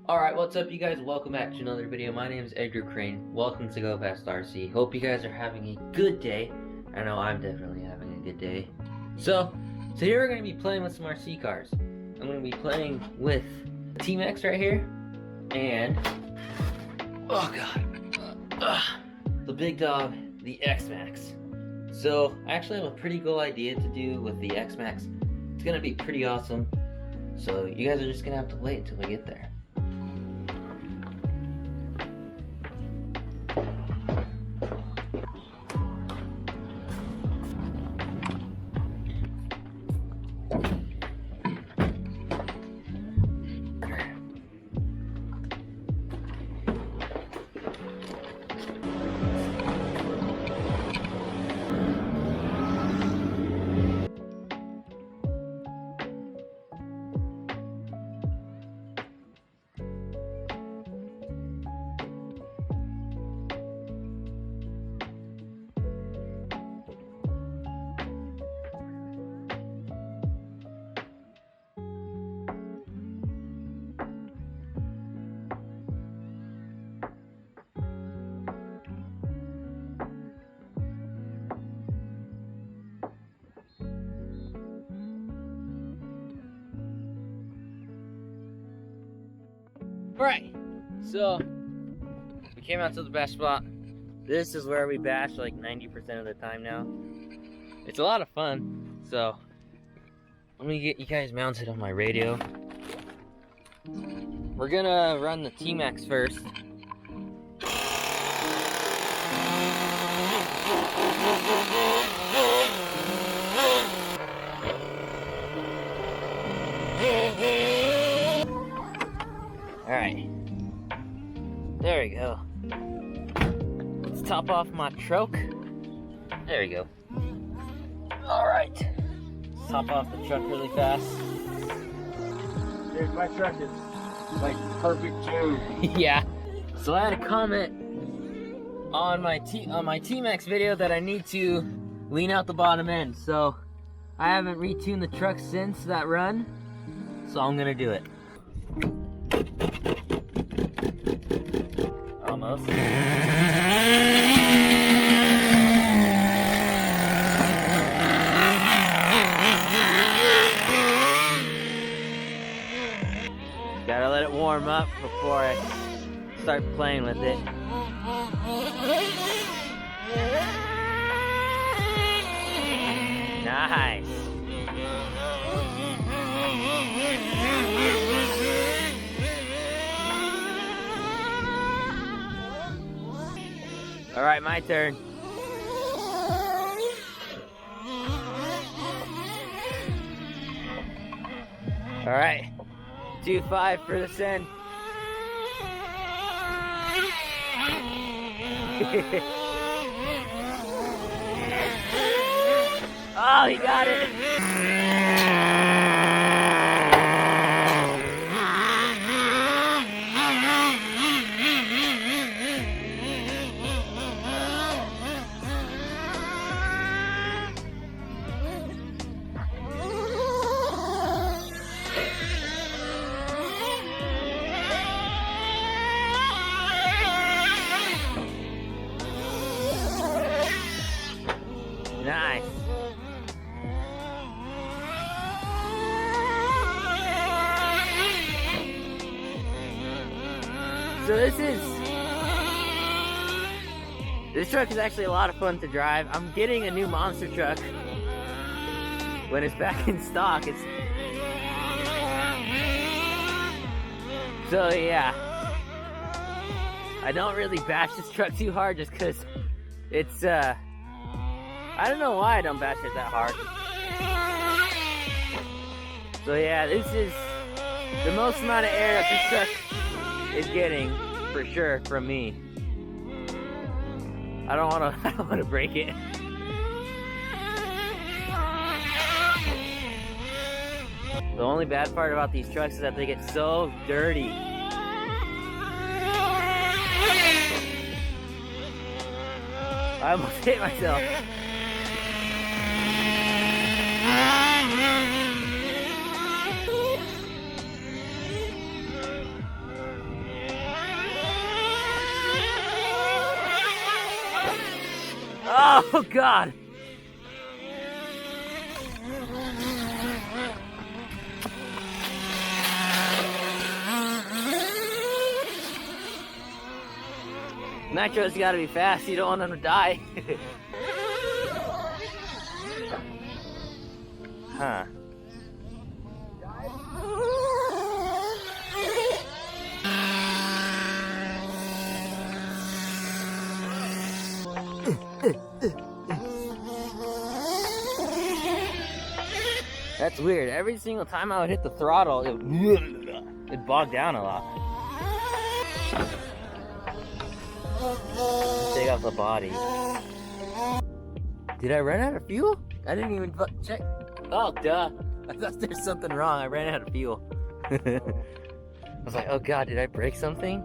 Alright, what's up you guys? Welcome back to another video. My name is Edgar Crane. Welcome to Go Fast RC. Hope you guys are having a good day. I know I'm definitely having a good day. So here we're going to be playing with some RC cars. I'm going to be playing with Tmaxx right here. And, oh god, the big dog, the Xmaxx. So I actually have a pretty cool idea to do with the Xmaxx. It's going to be pretty awesome. So you guys are just going to have to wait until we get there. Alright, so we came out to the bash spot. This is where we bash like 90% of the time now. It's a lot of fun, so let me get you guys mounted on my radio. We're gonna run the Tmaxx first. Alright, there we go. Let's top off my truck. There we go. Alright, let's top off the truck really fast. Dude, my truck is like perfect too. Yeah. So I had a comment on my Tmaxx video that I need to lean out the bottom end. So I haven't retuned the truck since that run. So I'm gonna do it. Almost. Gotta let it warm up before I start playing with it. Nice. All right, my turn. All right, 2.5 for the send. Oh, he got it. Nice. So this truck is actually a lot of fun to drive. I'm getting a new monster truck when it's back in stock. So yeah, I don't really bash this truck too hard just because it's I don't know why I don't bash it that hard. So yeah, this is the most amount of air that this truck is getting, for sure, from me. I don't wanna break it. The only bad part about these trucks is that they get so dirty. I almost hit myself. Oh God! Nitro's gotta be fast, you don't want him to die. Huh. That's weird. Every single time I would hit the throttle, it'd bog down a lot. Take off the body. Did I run out of fuel? I didn't even check. Oh, duh. I thought there's something wrong. I ran out of fuel. I was like, oh God, did I break something?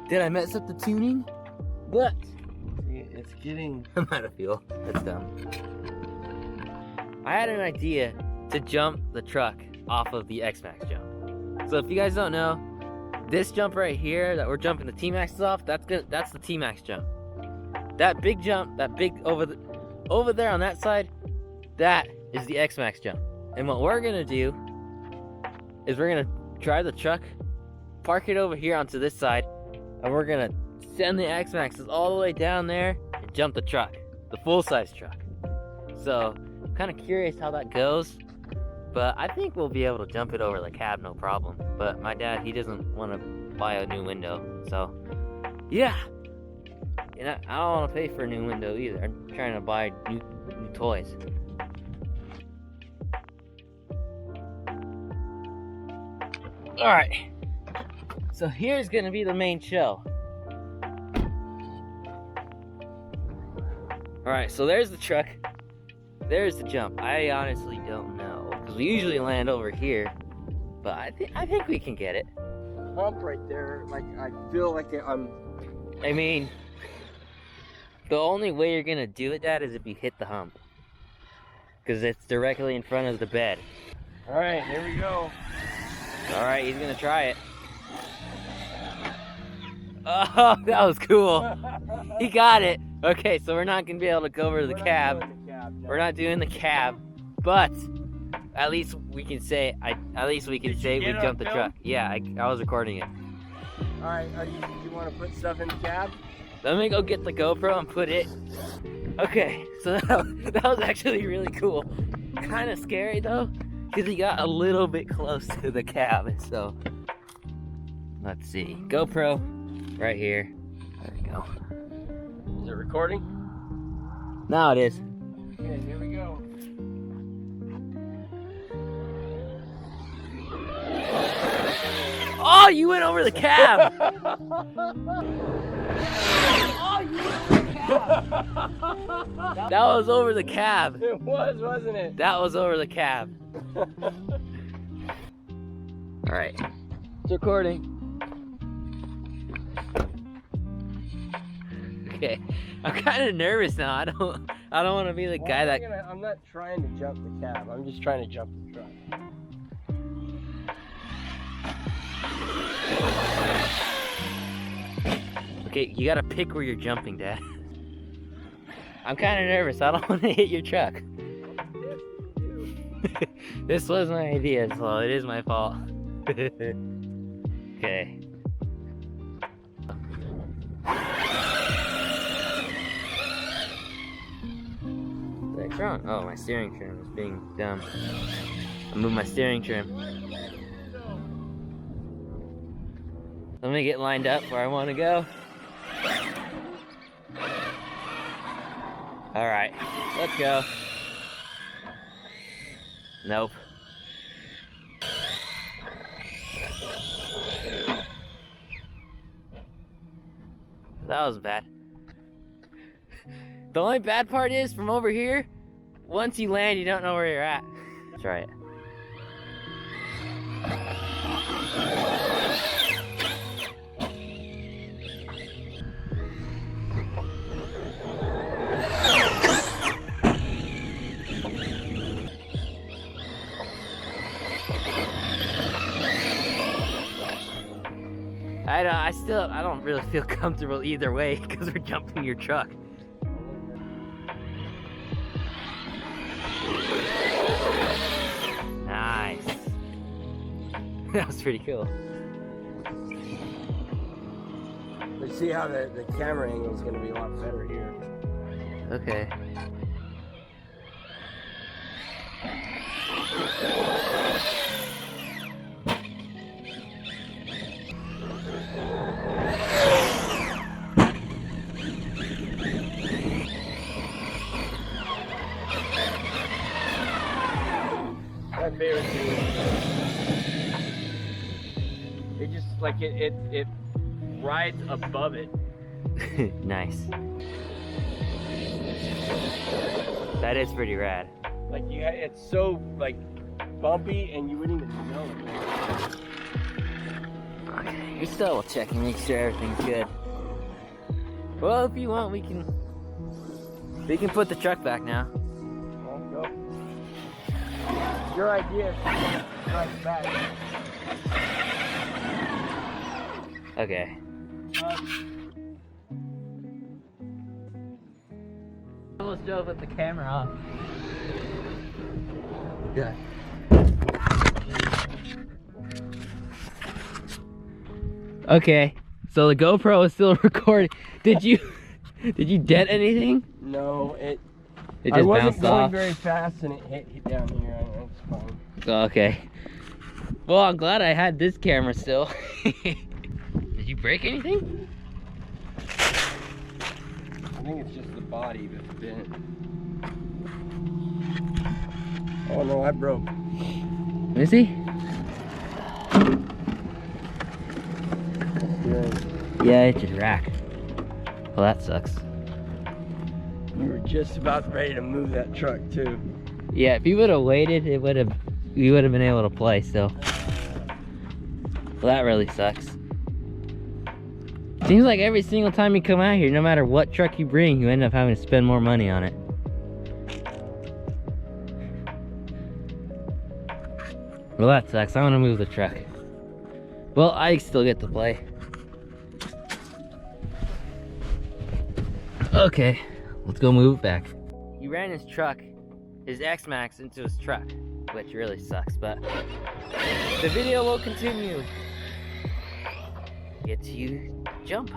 Did I mess up the tuning? What? It's getting... I'm out of fuel. That's dumb. I had an idea to jump the truck off of the Xmaxx jump. So if you guys don't know, this jump right here that we're jumping the Tmaxxs off, that's the Tmaxx jump. That big jump, that big over there on that side, that is the Xmaxx jump. And what we're gonna do is we're gonna drive the truck, park it over here onto this side, and we're gonna send the Xmaxxs all the way down there and jump the truck, the full-size truck. So I'm kind of curious how that goes, but I think we'll be able to jump it over the cab, no problem. But my dad, he doesn't want to buy a new window, so yeah. And I don't want to pay for a new window either. I'm trying to buy new toys. All right, so here's gonna be the main show. All right, so there's the truck. There's the jump. I honestly don't know, because we usually land over here, but I think we can get it. Hump right there, like I feel like I'm... I mean, the only way you're gonna do it, Dad, is if you hit the hump, because it's directly in front of the bed. All right, here we go. All right, he's gonna try it. Oh, that was cool. He got it. Okay, so we're not gonna be able to go over to the cab. We're not doing the cab, but at least we can say we jumped the truck. Yeah, I was recording it. All right, do you want to put stuff in the cab? Let me go get the GoPro and put it. Okay, so that was actually really cool. Kind of scary though, because he got a little bit close to the cab. So let's see, GoPro right here. There we go. Is it recording? Now it is. Okay, here we go. Oh, you went over the cab! Oh, you went over the cab! That was over the cab. It was, wasn't it? That was over the cab. Alright. It's recording. Okay. I'm kind of nervous now. I don't want to be the guy that... I'm not trying to jump the cab. I'm just trying to jump the truck. Okay, you gotta pick where you're jumping, Dad. I'm kind of nervous. I don't want to hit your truck. This was my idea, so it is my fault. Okay. What's wrong? Oh, my steering trim is being dumb. I moved my steering trim. Let me get lined up where I want to go. Alright, let's go. Nope. That was bad. The only bad part is, from over here, once you land, you don't know where you're at. Let's try it. I don't really feel comfortable either way because we're jumping your truck. That was pretty cool. But see how the camera angle is going to be a lot better here. Okay. My favorite thing is it just like it rides above it. Nice. That is pretty rad. Like it's so like bumpy and you wouldn't even know it. Okay, just double checking, make sure everything's good. Well, if you want, we can put the truck back now. Well, go. Your idea is to drive it back. Okay. Almost drove with the camera off. Yeah. Okay, so the GoPro is still recording. Did you dent anything? No, it just I wasn't bounced going off. very fast and it hit down here. It's fine. Oh, okay. Well, I'm glad I had this camera still. Did you break anything? I think it's just the body that's bent. Oh no, I broke. Let me see. Yeah, it just rack. Well, that sucks. We were just about ready to move that truck too. Yeah, if you would have waited, we would have been able to play still. Well, that really sucks. Seems like every single time you come out here, no matter what truck you bring, you end up having to spend more money on it. Well, that sucks. I want to move the truck. Well, I still get to play. Okay, let's go move it back. He ran his truck, his Xmaxx, into his truck, which really sucks, but the video will continue. Get to jump.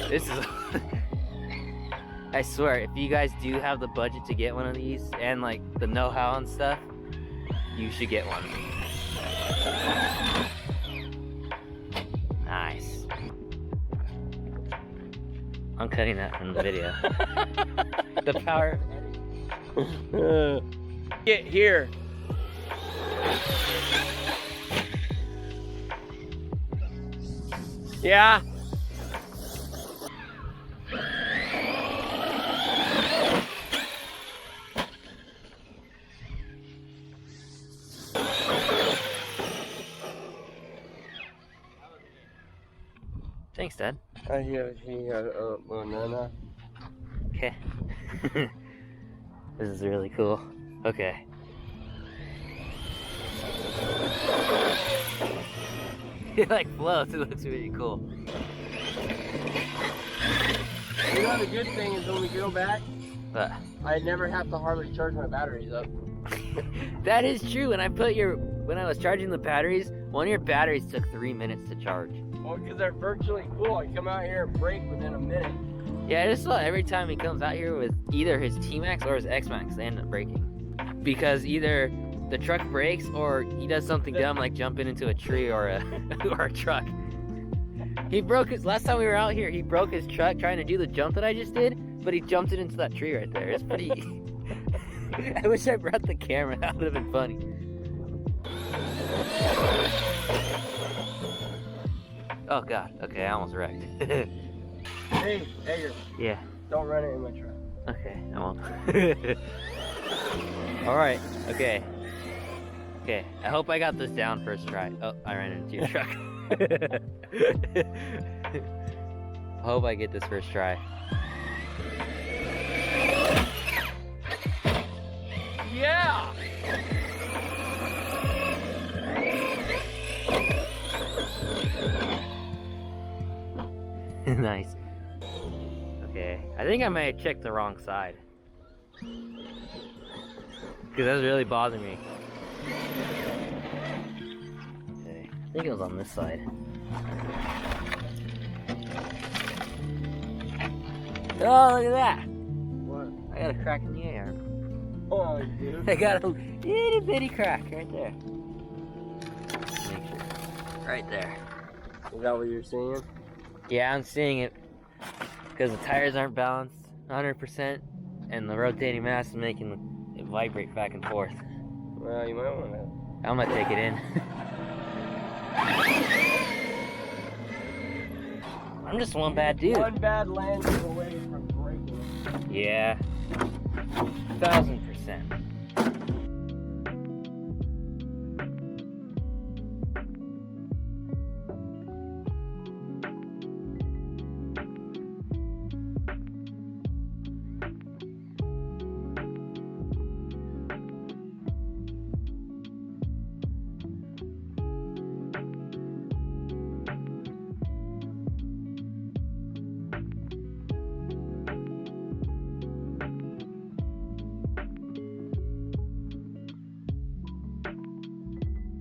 This is I swear, if you guys do have the budget to get one of these and like the know-how and stuff, you should get one. Nice. I'm cutting that from the video. The power. Get here. Yeah. Thanks, Dad. He had a banana. Okay. This is really cool. Okay. It like floats, it looks really cool. You know the good thing is when we go back, But I never have to hardly charge my batteries up. that is true. When I was charging the batteries, one of your batteries took 3 minutes to charge. Well, because they're virtually full. I come out here and break within a minute. Yeah, I just saw every time he comes out here with either his Tmaxx or his Xmaxx, they end up breaking. Because either the truck breaks or he does something dumb like jumping into a tree or a or a truck. He broke his, last time we were out here, he broke his truck trying to do the jump that I just did, but he jumped it into that tree right there. It's pretty... I wish I brought the camera, that would have been funny. Oh god, okay, I almost wrecked. Hey, Edgar, Yeah, don't run it in my truck. okay, I won't. Alright, okay. Okay, I hope I got this down first try. Oh, I ran into your truck. I hope I get this first try. Yeah! Nice. Okay, I think I may have checked the wrong side. Because that's really bothering me. Okay, I think it was on this side. Oh, look at that! What? I got a crack in the air. Oh, you do? I got a itty bitty crack right there. Make sure. Right there. Is that what you're seeing? Yeah, I'm seeing it. Because the tires aren't balanced 100%, and the rotating mass is making it vibrate back and forth. Well, you might want to. I'm gonna take it in. I'm just one bad dude. One bad landing away from breaking. Yeah. 1000%.